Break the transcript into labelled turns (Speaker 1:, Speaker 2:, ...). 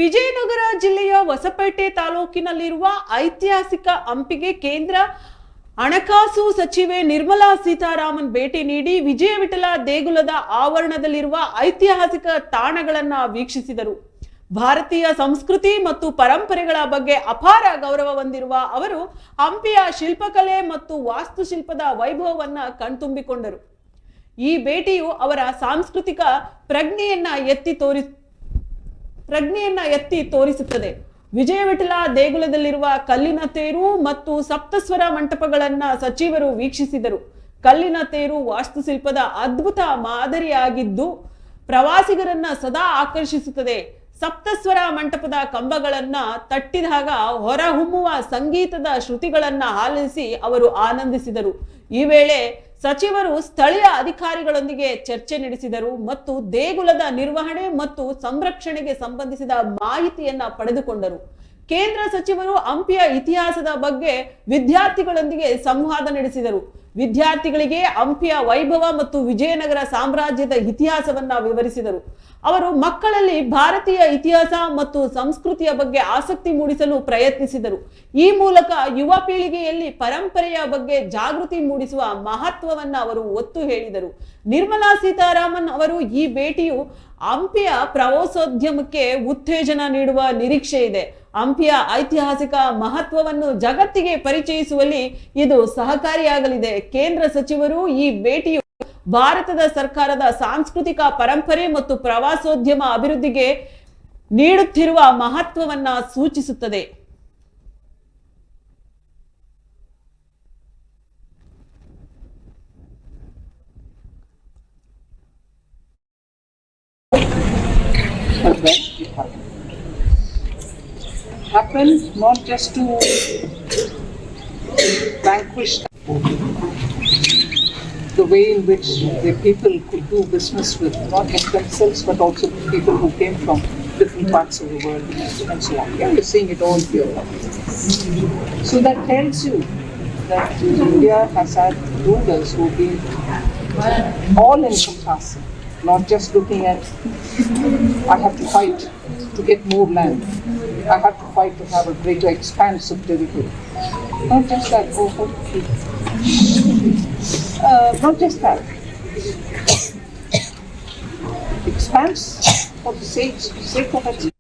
Speaker 1: ವಿಜಯನಗರ ಜಿಲ್ಲೆಯ ಹೊಸಪೇಟೆ ತಾಲೂಕಿನಲ್ಲಿರುವ ಐತಿಹಾಸಿಕ ಹಂಪಿಗೆ ಕೇಂದ್ರ ಹಣಕಾಸು ಸಚಿವೆ ನಿರ್ಮಲಾ ಸೀತಾರಾಮನ್ ಭೇಟಿ ನೀಡಿ ವಿಜಯ ವಿಠಲ ದೇಗುಲದ ಆವರಣದಲ್ಲಿರುವ ಐತಿಹಾಸಿಕ ತಾಣಗಳನ್ನು ವೀಕ್ಷಿಸಿದರು. ಭಾರತೀಯ ಸಂಸ್ಕೃತಿ ಮತ್ತು ಪರಂಪರೆಗಳ ಬಗ್ಗೆ ಅಪಾರ ಗೌರವ ಹೊಂದಿರುವ ಅವರು ಹಂಪಿಯ ಶಿಲ್ಪಕಲೆ ಮತ್ತು ವಾಸ್ತುಶಿಲ್ಪದ ವೈಭವವನ್ನು ಕಣ್ತುಂಬಿಕೊಂಡರು. ಈ ಭೇಟಿಯು ಅವರ ಸಾಂಸ್ಕೃತಿಕ ಪ್ರಜ್ಞೆಯನ್ನ ಎತ್ತಿ ತೋರಿಸುತ್ತದೆ. ವಿಜಯ ವಿಠಲ ದೇಗುಲದಲ್ಲಿರುವ ಕಲ್ಲಿನ ತೇರು ಮತ್ತು ಸಪ್ತಸ್ವರ ಮಂಟಪಗಳನ್ನ ಸಚಿವರು ವೀಕ್ಷಿಸಿದರು. ಕಲ್ಲಿನ ತೇರು ವಾಸ್ತುಶಿಲ್ಪದ ಅದ್ಭುತ ಮಾದರಿಯಾಗಿದ್ದು ಪ್ರವಾಸಿಗರನ್ನ ಸದಾ ಆಕರ್ಷಿಸುತ್ತದೆ. ಸಪ್ತಸ್ವರ ಮಂಟಪದ ಕಂಬಗಳನ್ನ ತಟ್ಟಿದಾಗ ಹೊರಹೊಮ್ಮುವ ಸಂಗೀತದ ಶ್ರುತಿಗಳನ್ನ ಆಲಿಸಿ ಅವರು ಆನಂದಿಸಿದರು. ಈ ವೇಳೆ ಸಚಿವರು ಸ್ಥಳೀಯ ಅಧಿಕಾರಿಗಳೊಂದಿಗೆ ಚರ್ಚೆ ನಡೆಸಿದರು ಮತ್ತು ದೇಗುಲದ ನಿರ್ವಹಣೆ ಮತ್ತು ಸಂರಕ್ಷಣೆಗೆ ಸಂಬಂಧಿಸಿದ ಮಾಹಿತಿಯನ್ನ ಪಡೆದುಕೊಂಡರು. ಕೇಂದ್ರ ಸಚಿವರು ಹಂಪಿಯ ಇತಿಹಾಸದ ಬಗ್ಗೆ ವಿದ್ಯಾರ್ಥಿಗಳೊಂದಿಗೆ ಸಂವಾದ ನಡೆಸಿದರು. ವಿದ್ಯಾರ್ಥಿಗಳಿಗೆ ಹಂಪಿಯ ವೈಭವ ಮತ್ತು ವಿಜಯನಗರ ಸಾಮ್ರಾಜ್ಯದ ಇತಿಹಾಸವನ್ನ ವಿವರಿಸಿದರು. ಅವರು ಮಕ್ಕಳಲ್ಲಿ ಭಾರತೀಯ ಇತಿಹಾಸ ಮತ್ತು ಸಂಸ್ಕೃತಿಯ ಬಗ್ಗೆ ಆಸಕ್ತಿ ಮೂಡಿಸಲು ಪ್ರಯತ್ನಿಸಿದರು. ಈ ಮೂಲಕ ಯುವ ಪೀಳಿಗೆಯಲ್ಲಿ ಪರಂಪರೆಯ ಬಗ್ಗೆ ಜಾಗೃತಿ ಮೂಡಿಸುವ ಮಹತ್ವವನ್ನು ಅವರು ಒತ್ತು ಹೇಳಿದರು. ನಿರ್ಮಲಾ ಸೀತಾರಾಮನ್ ಅವರು ಈ ಭೇಟಿಯು ಹಂಪಿಯ ಪ್ರವಾಸೋದ್ಯಮಕ್ಕೆ ಉತ್ತೇಜನ ನೀಡುವ ನಿರೀಕ್ಷೆ ಇದೆ. ಹಂಪಿಯ ಐತಿಹಾಸಿಕ ಮಹತ್ವವನ್ನು ಜಗತ್ತಿಗೆ ಪರಿಚಯಿಸುವಲ್ಲಿ ಇದು ಸಹಕಾರಿಯಾಗಲಿದೆ. ಕೇಂದ್ರ ಸಚಿವರು ಈ ಭೇಟಿಯು ಭಾರತದ ಸರ್ಕಾರದ ಸಾಂಸ್ಕೃತಿಕ ಪರಂಪರೆ ಮತ್ತು ಪ್ರವಾಸೋದ್ಯಮ ಅಭಿವೃದ್ಧಿಗೆ ನೀಡುತ್ತಿರುವ ಮಹತ್ವವನ್ನ ಸೂಚಿಸುತ್ತದೆ.
Speaker 2: Happened not just to vanquish the way in which the people could do business with not just themselves but also people who came from different parts of the world and so on. Yeah, you're seeing it all here. So that tells you that India has had rulers who've been all encompassing, not just looking at I have to fight to get more land, I have to fight to have a greater expanse of territory. Not just that, not just that. Expanse for the sake of it.